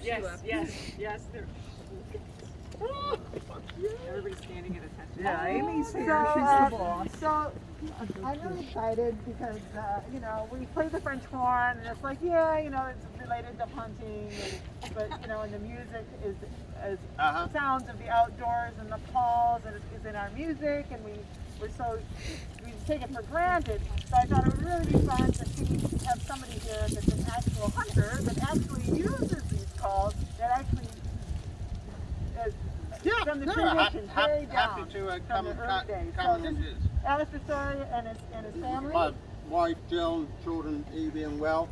yes, you up. Yes. Everybody's standing at attention. Yeah, Amy's here. So, She's the boss. So I'm really excited because you know, we play the French horn and it's like, yeah, you know, it's related to hunting, but you know, and the music is the sounds of the outdoors and the calls and is in our music, and we take it for granted. So I thought it would really be fun to have somebody here that's an actual hunter that actually uses these calls, that actually is from the tradition carried down happy to from the early days. So this is Alasdair and his family. My wife Jill and children Evie and Will.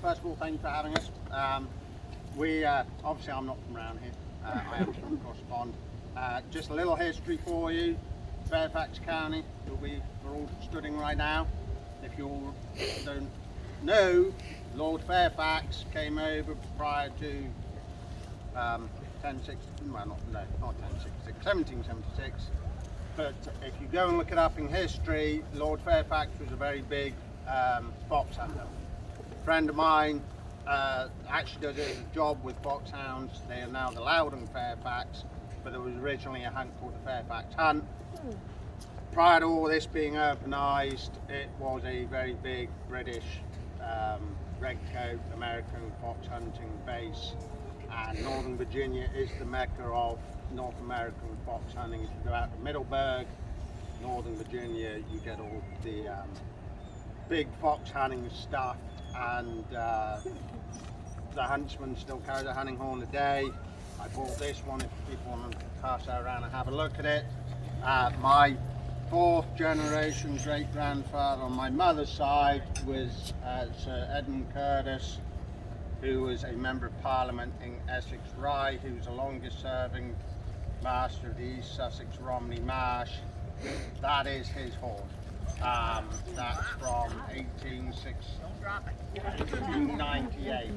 First of all, thank you for having us. We obviously I'm not from around here. I am from across the pond. Just a little history for you. Fairfax County, we're all studying right now. If you all don't know, Lord Fairfax came over prior to 1776. But if you go and look it up in history, Lord Fairfax was a very big fox hunter. A friend of mine actually does a job with foxhounds. They are now the Loudon Fairfax, but there was originally a hunt called the Fairfax Hunt. Prior to all this being urbanised, it was a very big British redcoat American fox hunting base, and Northern Virginia is the mecca of North American fox hunting. If you go out to Middleburg, Northern Virginia, you get all the big fox hunting stuff, and the Huntsman still carries a hunting horn today. I bought this one if people want to pass that around and have a look at it. My fourth generation great grandfather on my mother's side was Sir Edmund Curtis, who was a member of Parliament in Essex Rye, who was the longest serving master of the East Sussex Romney Marsh. That is his horn. That's from 1898.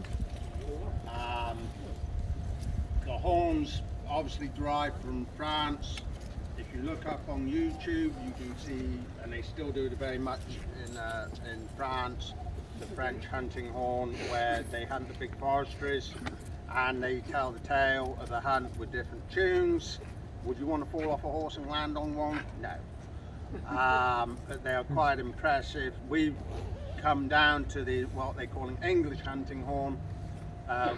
The horns obviously derived from France. If you look up on YouTube, you can see, and they still do it very much in France, the French hunting horn, where they hunt the big foresters and they tell the tale of the hunt with different tunes. Would you want to fall off a horse and land on one? No. But they are quite impressive. We've come down to what they call an English hunting horn,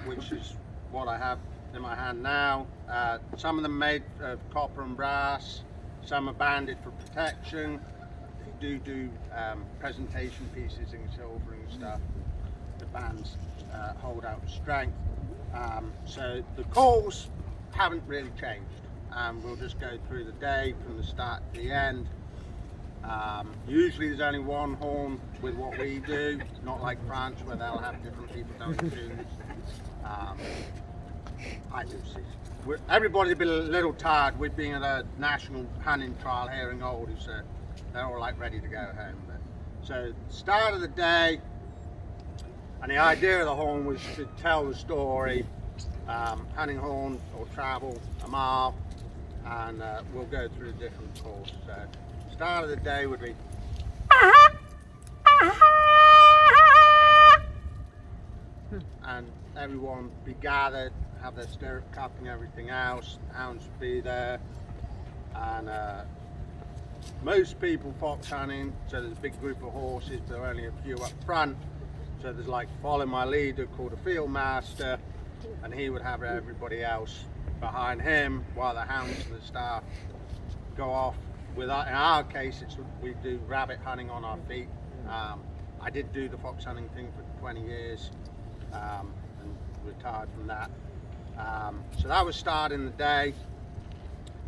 which is what I have in my hand now. Some of them made of copper and brass, some are banded for protection. They do presentation pieces in silver and stuff. The bands hold out strength. So the calls haven't really changed. We'll just go through the day from the start to the end. Usually there's only one horn with what we do, not like France where they'll have different people doing tunes. I do see. Everybody's been a little tired. We've been at a national hunting trial here in Oldham, so they're all like ready to go home. So start of the day, and the idea of the horn was to tell the story. Hunting horn will travel a mile, and we'll go through different calls. So start of the day would be and everyone be gathered, have their stirrup cup and everything else. Hounds would be there, and most people fox hunting, so there's a big group of horses, but there are only a few up front. So there's like follow my leader called a field master, and he would have everybody else behind him while the hounds and the staff go off. In our case, we do rabbit hunting on our feet. I did do the fox hunting thing for 20 years and retired from that. So that was starting the day.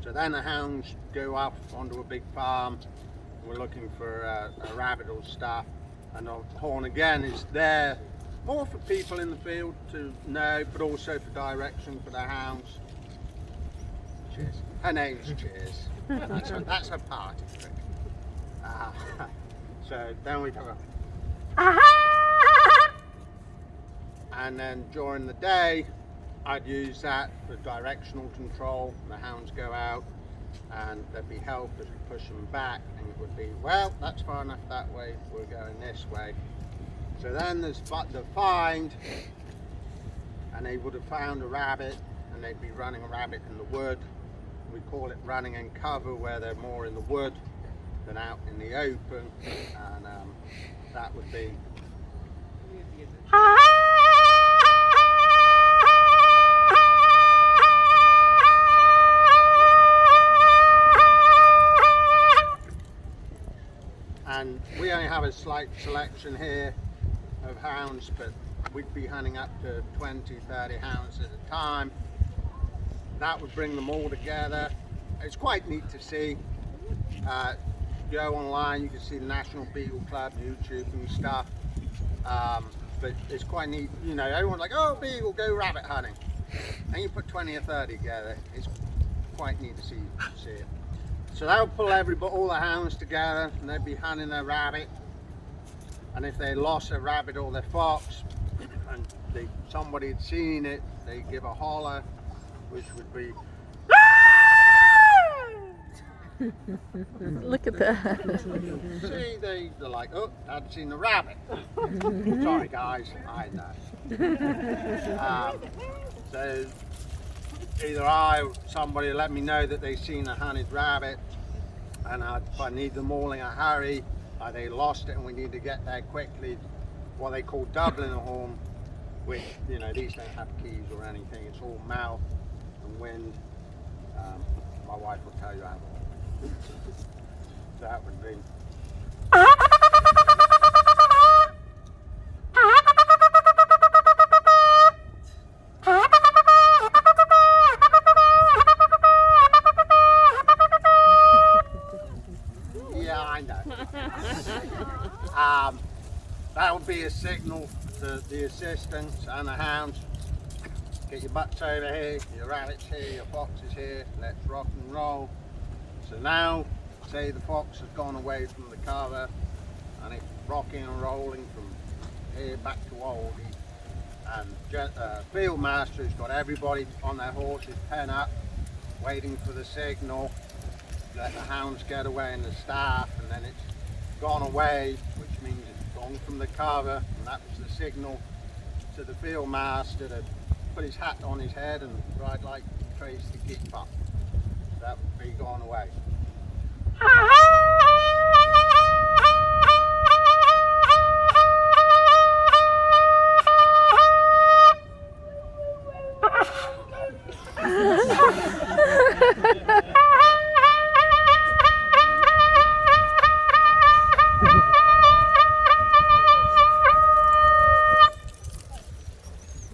So then the hounds go up onto a big farm. We're looking for a rabbit or stuff, and the horn again is there more for people in the field to know, but also for direction for the hounds. Cheers. Her name's Cheers. That's her party trick. So then we go, and then during the day I'd use that for directional control. The hounds go out and there'd be help as we push them back, and it would be, well, that's far enough that way, we're going this way. So then there's the find, and they would have found a rabbit, and they'd be running a rabbit in the wood. We call it running in cover, where they're more in the wood than out in the open, and that would be. And we only have a slight selection here of hounds, but we'd be hunting up to 20, 30 hounds at a time. That would bring them all together. It's quite neat to see. Go online, you can see the National Beagle Club, YouTube and stuff. But it's quite neat, you know, everyone's like, oh, Beagle, go rabbit hunting. And you put 20 or 30 together, it's quite neat to see it. So that would pull all the hounds together, and they'd be hunting their rabbit. And if they lost their rabbit or their fox, and somebody had seen it, they'd give a holler, which would be. Look at that. See, they're like, oh, I'd seen the rabbit. Sorry guys, I know. So either somebody let me know that they've seen a hunted rabbit, and if I need them all in a hurry, they lost it and we need to get there quickly, what they call doubling a horn, which, you know, these don't have keys or anything, it's all mouth and wind. My wife will tell you how. That would be. Yeah, I know. That would be a signal to the assistants and the hounds. Get your butts over here, your rabbits here, your foxes here, let's rock and roll. So now, say the fox has gone away from the cover and it's rocking and rolling from here back to Oldie, and field master's got everybody on their horses pen up, waiting for the signal, let the hounds get away and the staff, and then it's gone away, which means it's gone from the cover, and that was the signal to the field master to put his hat on his head and ride like Trace to keep up. That would be gone away.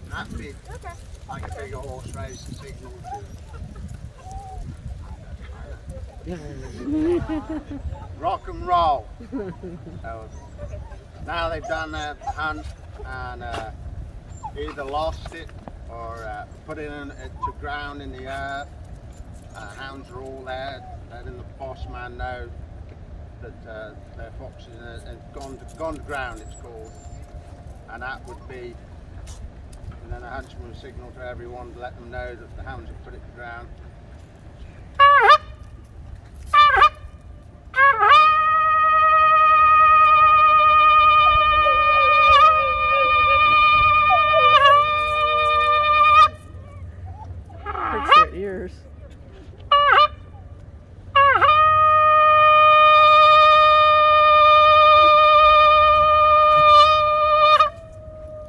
That'd be like a big horse race signal to rock and roll. So now they've done their hunt and either lost it or put it to ground in the earth. Hounds are all there, letting the boss man know that their fox is gone to ground, it's called. And that would be, and then the huntsman will signal to everyone to let them know that the hounds have put it to ground. Hurts their ears.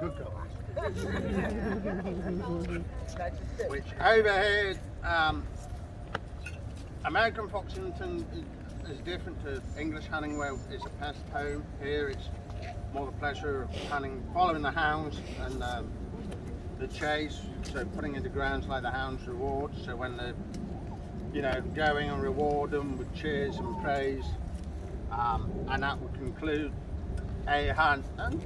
Good girl. Which over here, American fox hunting is different to English hunting, where it's a pest home. Here it's more the pleasure of hunting, following the hounds and the chase, so putting into grounds like the hounds reward. So when they're, you know, going and reward them with cheers and praise, and that would conclude a hunt. And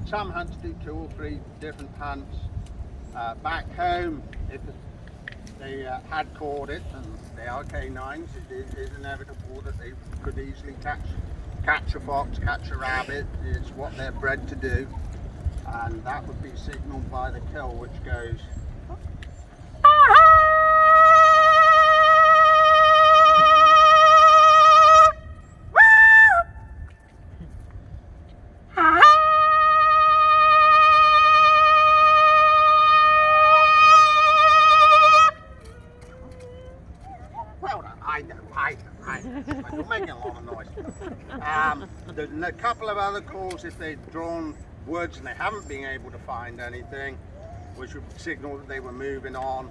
some hunts do 2 or 3 different hunts. Back home, if they had caught it, and they are canines, it is inevitable that they could easily catch a fox, catch a rabbit. It's what they're bred to do, and that would be signaled by the kill, which goes. You're making a lot of noise. There's a couple of other calls if they've drawn woods and they haven't been able to find anything, which would signal that they were moving on,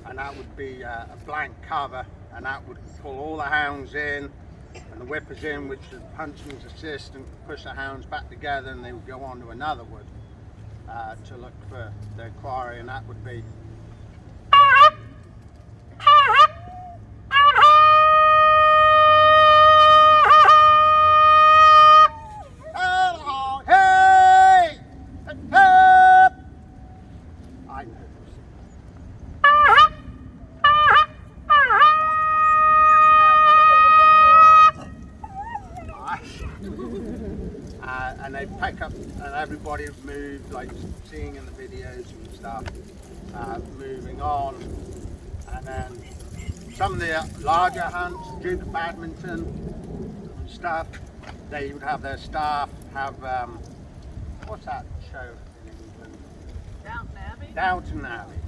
and that would be a blank cover, and that would pull all the hounds in and the whippers in, which the huntsman's assistant would push the hounds back together, and they would go on to another wood to look for their quarry, and that would be and they pick up, and everybody moved, like seeing in the videos and stuff, moving on. And then some of the larger hunts, Duke of Badminton and stuff, they would have their staff have, what's that show in England? Downton Abbey? Downton Abbey.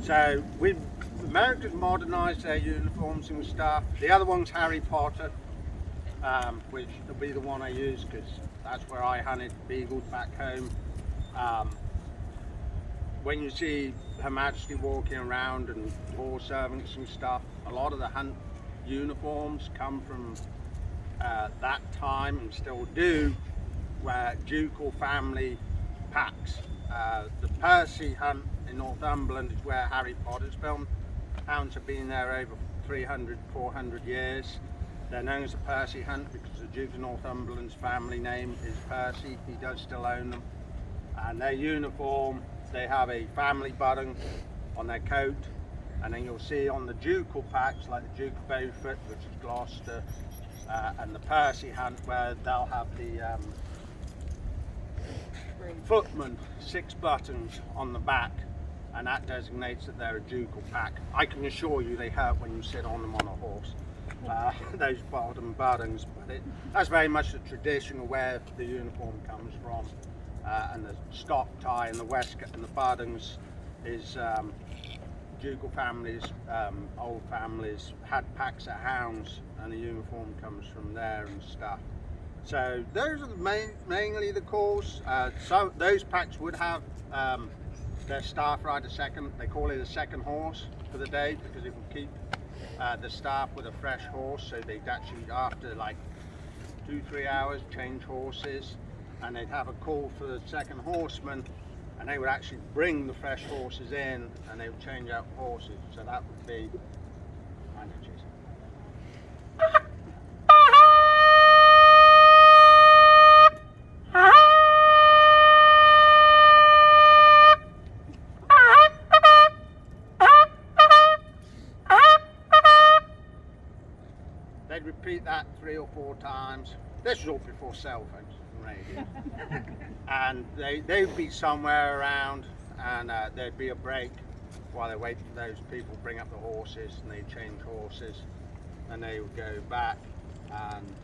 So America's modernised their uniforms and stuff. The other one's Harry Potter, which will be the one I use because that's where I hunted Beagles back home. When you see Her Majesty walking around and war servants and stuff, a lot of the hunt uniforms come from that time and still do, where ducal family packs. The Percy hunt in Northumberland is where Harry Potter's filmed. Hounds have been there over 300, 400 years. They're known as the Percy hunt because the Duke of Northumberland's family name is Percy. He does still own them. And their uniform, they have a family button on their coat, and then you'll see on the ducal packs, like the Duke of Beaufort, which is Gloucester, and the Percy hunt, where they'll have the footman 6 buttons on the back, and that designates that they're a ducal pack. I can assure you they hurt when you sit on them on a horse, those bottom buttons, but that's very much the traditional where the uniform comes from. And the stock tie and the waistcoat and the buttons is ducal families, old families had packs of hounds, and the uniform comes from there and stuff. So those are mainly the calls. So those packs would have their staff ride a second. They call it a second horse for the day because it will keep the staff with a fresh horse. So they'd actually, after like 2-3 hours, change horses. And they'd have a call for the second horseman, and they would actually bring the fresh horses in, and they would change out horses. So that would be they'd repeat that 3 or 4 times. This was all before cell phones. And they'd be somewhere around, and there'd be a break while they wait for those people to bring up the horses, and they'd change horses, and they would go back, and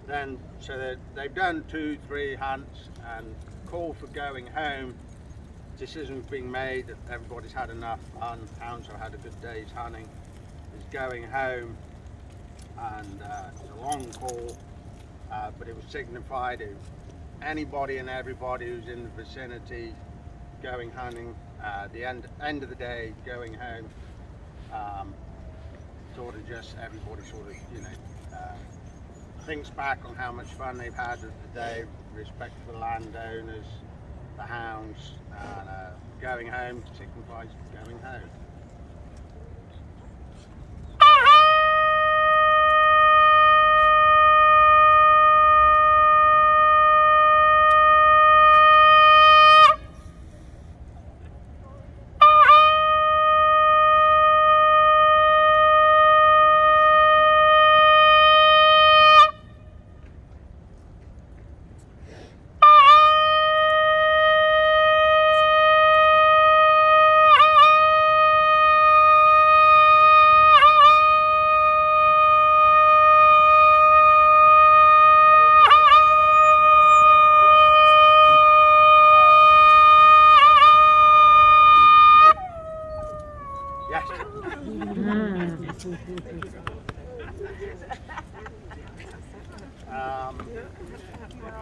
then so they've done 2-3 hunts and call for going home. Decisions being made that everybody's had enough fun, hounds have had a good day's hunting, is going home, and it's a long call. But it was signified to anybody and everybody who's in the vicinity going hunting, the end of the day going home, sort of just everybody sort of, you know, thinks back on how much fun they've had of the day, respect for the landowners, the hounds, and going home signifies going home.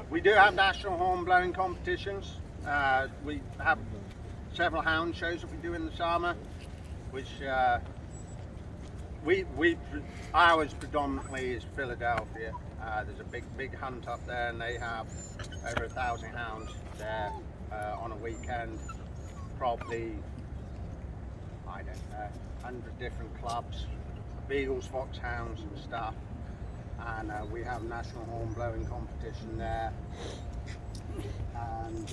We do have national horn blowing competitions. We have several hound shows that we do in the summer, which ours predominantly is Philadelphia. There's a big hunt up there, and they have over 1,000 hounds there on a weekend. Probably, I don't know, 100 different clubs, Beagles, foxhounds and stuff. And we have national horn blowing competition there. And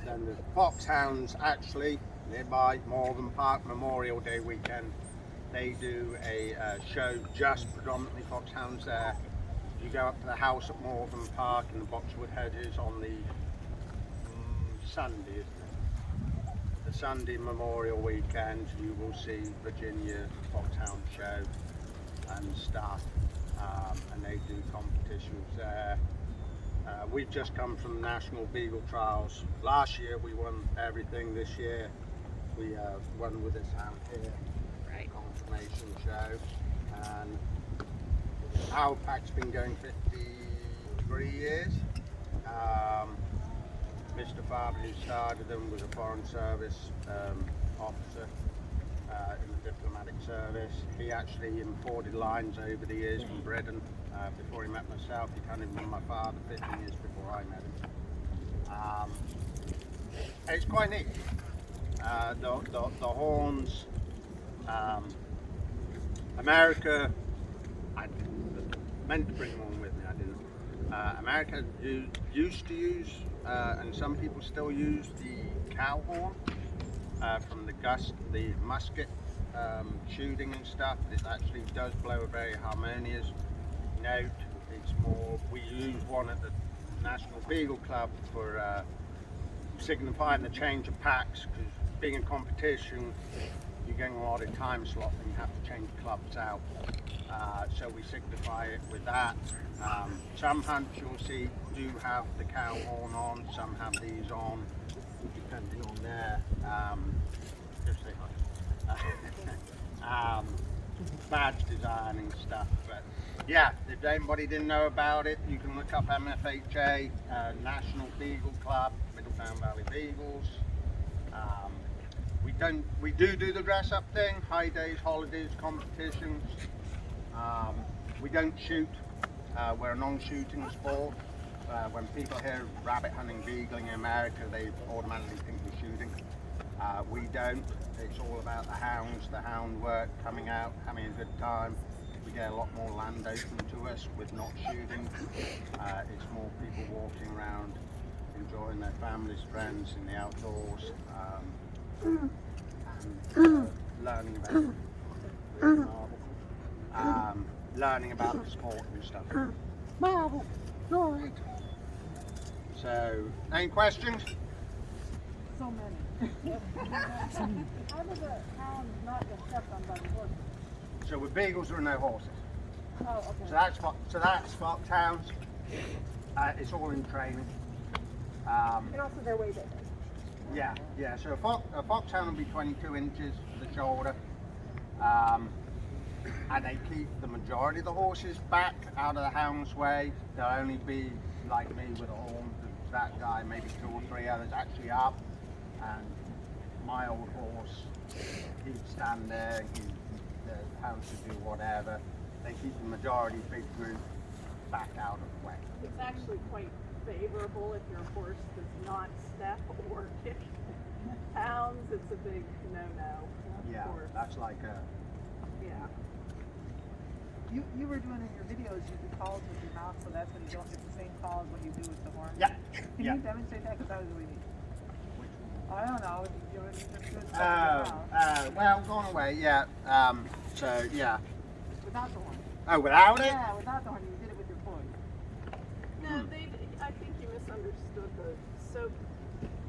then the foxhounds actually nearby Malvern Park Memorial Day weekend. They do a show just predominantly foxhounds there. You go up to the house at Malvern Park in the Boxwood Hedges on the Sunday, isn't it? The Sunday Memorial weekend, you will see Virginia Foxhound Show and stuff. And they do competitions there. We've just come from National Beagle Trials. Last year we won everything. This year we won with this hound here. Right. Confirmation show. And our pack's been going 53 years. Mr. Farber, who started them, was a Foreign Service officer in the diplomatic service. He actually imported lines over the years from Britain. Before he met myself, he kind of met my father 15 years before I met him. It's quite neat. The horns, America, I meant to bring one with me, I didn't. America used to use, and some people still use, the cow horn from the musket shooting and stuff. It actually does blow a very harmonious note. It's more, we use one at the National Beagle Club for signifying the change of packs, because being a competition, you're getting a lot of time slot and you have to change clubs out. So we signify it with that. Some hunts you'll see do have the cow horn on, some have these on, depending on their badge design and stuff. But yeah, if anybody didn't know about it, you can look up MFHA, National Beagle Club, Middletown Valley Beagles. We do the dress up thing, high days, holidays, competitions. We don't shoot, we're a non-shooting sport. When people hear rabbit hunting, beagling in America, they automatically think we're shooting. We don't. It's all about the hounds, the hound work, coming out, having a good time. We get a lot more land open to us with not shooting. It's more people walking around, enjoying their families, friends in the outdoors, and learning about the sport and stuff. Marvel, all right. So, any questions? So many. How does a hound not get stepped on by the horse? So with beagles there are no horses. Oh, okay. So that's foxhounds. It's all in training. And also they're way bigger. Yeah. So a foxhound will be 22 inches to the shoulder. And they keep the majority of the horses back out of the hound's way. They'll only be like me with a horn. That guy, maybe 2 or 3 others actually up. And my old horse, he'd stand there, the hounds would do whatever. They keep the majority big group back out of the way. It's actually quite favorable if your horse does not step or kick hounds. It's a big no-no. Yeah, that's like a... Yeah. You were doing in your videos, you do calls with your mouth, so that's when you don't get the same calls when you do with the horn. Yeah. Can you demonstrate that? Because that was really neat. I don't know. You're just good well, gone away, yeah. So, yeah. Without the horn. Oh, without it? Yeah, without the horn. You did it with your voice. No, I think you misunderstood so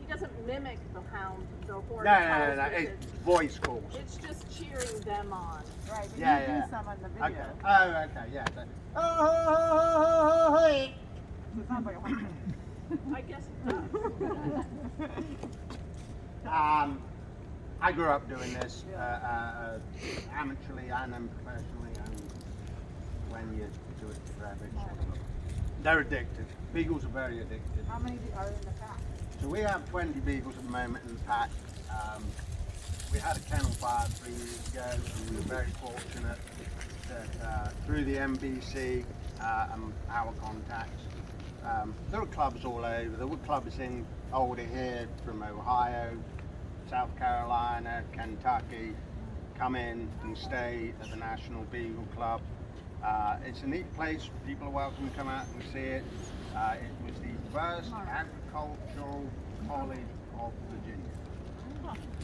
he doesn't mimic the hound, the horn. No. It's voice calls. It's just cheering them on. Right, but Yeah, you yeah. do some on the video. Okay. Oh, okay, yeah. So, oh, hey. So it sounds like a horn. I guess it does. I grew up doing this amateurly and then professionally, and when you do it for a bit. They're addicted. Beagles are very addicted. How many are in the pack? So we have 20 beagles at the moment in the pack. We had a kennel fire 3 years ago, and we were very fortunate that through the MBC and our contacts, there were clubs all over. There were clubs in Oldie here from Ohio, South Carolina, Kentucky, come in and stay at the National Beagle Club. It's a neat place. People are welcome to come out and see it. It was the first agricultural college of Virginia.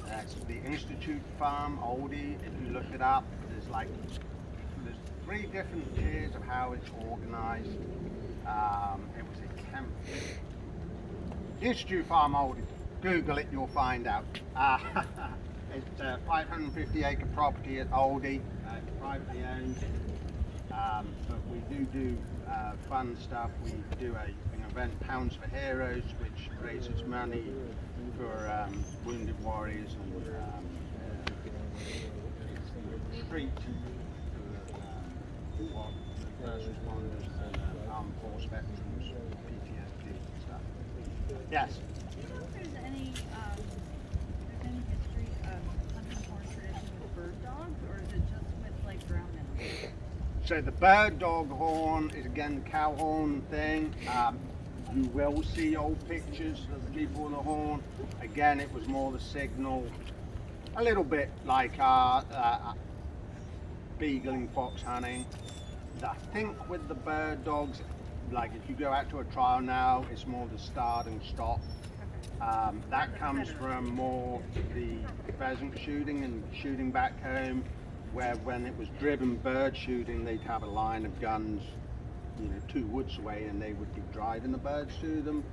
That's the Institute Farm, Oldie. If you look it up, there's 3 different tiers of how it's organized. It was a camp. Institute Farm, Oldie. Google it, you'll find out. It's a 550-acre property at Oldie. It's privately owned. But we do fun stuff. We do an event, Pounds for Heroes, which raises money for wounded warriors and street first responders and armed force veterans, PTSD and stuff. Yes? Do you know if there's any history of hunting horse tradition with bird dogs, or is it just with like ground animals? So the bird dog horn is again the cow horn thing. You will see old pictures of the people with the horn. Again, it was more the signal, a little bit like our beagling, fox hunting. I think with the bird dogs, like if you go out to a trial now, it's more the start and stop. That comes from more the pheasant shooting and shooting back home, where when it was driven bird shooting, they'd have a line of guns, 2 woods away, and they would be driving the birds to them.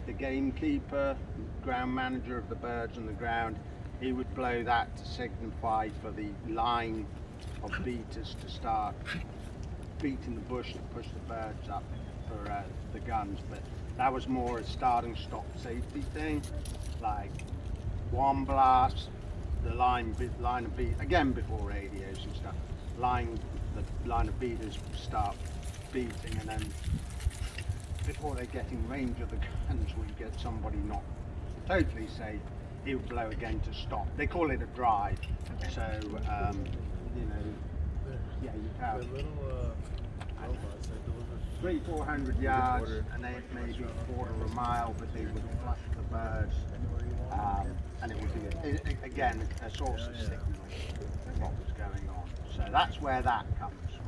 The gamekeeper, ground manager of the birds on the ground, he would blow that to signify for the line of beaters to start beating the bush to push the birds up for the guns. But that was more a start and stop safety thing, like one blast, the line of beat again before radios and stuff. The line of beaters start beating, and then before they get in range of the guns, we get somebody not totally safe. He would blow again to stop. They call it a drive. So yeah, you have 300-400 yards, and they maybe a quarter of a mile, but they would flush the birds, and it would be again a source of signal what was going on. So that's where that comes from.